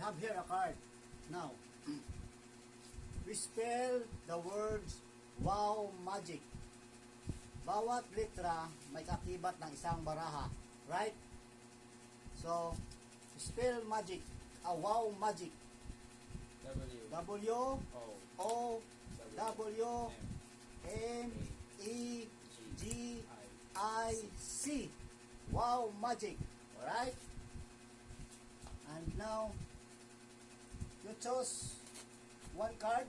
have here a card. Now, we spell the words wow magic. Bawat litra may kakibat ng isang baraha. Right? So, spell magic. Wow magic. W O W M E G I C. Wow magic. Alright? And now, you chose one card.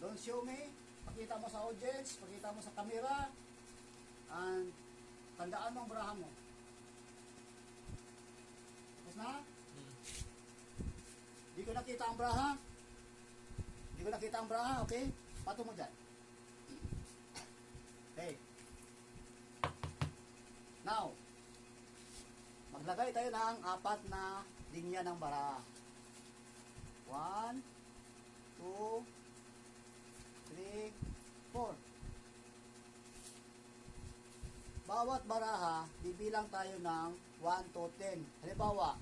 Don't show me. Pakita mo sa audience, pakita mo sa camera. And tandaan mo ang baraha mo. Tapos na? Di ko nakita ang baraha. Di ko nakita ang baraha, okay? Pato mo dyan. Okay. Now, maglagay tayo ng 4 na linya ng baraha. 1, 2, 3, 4. Bawat baraha, bibilang tayo ng 1 to 10. Halimbawa,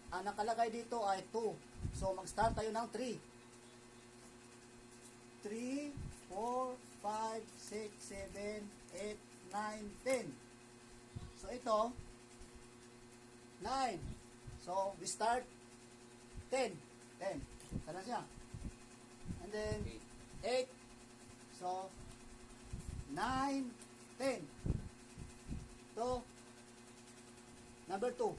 ang nakalagay dito ay 2. So, mag-start tayo ng 3. 3, 4, 5, 6, 7, 8, 9, 10. So, ito, 9. So, we start 10. 10. Sana siya. And then, 8. So, 9, 10. So, number 2.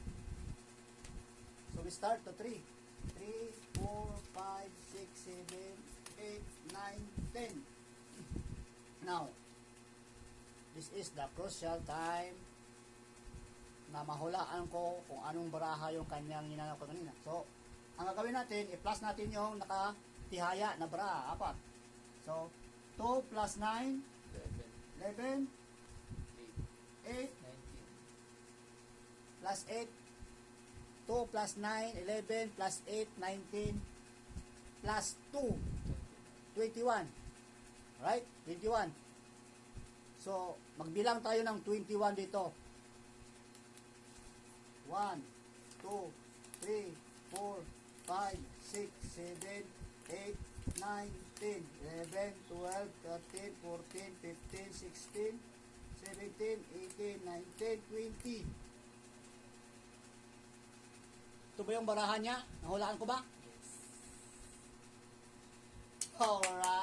So, we start to 3. 3, 4, 5, 6, 7, 8, 9, 10. Now, this is the crucial time na mahulaan ko kung anong baraha yung kanyang ninanaw ko kanina. So, ang gagawin natin, i-plus natin yung nakatihaya na baraha, 4. So, 2 plus 9, 11, 8, plus 8, 2 plus 9, 11, plus 8, 19, plus 2, 21. Right? 21. So, magbilang tayo ng 21 dito. 1, 2, 3, 4, 5, 6, 7, 8, 9, 10, 11, 12, 13, 14, 15, 16, 17, 18, 19, 20. Ito ba yung barahan niya? Nahulaan ko ba? Yes. Alright.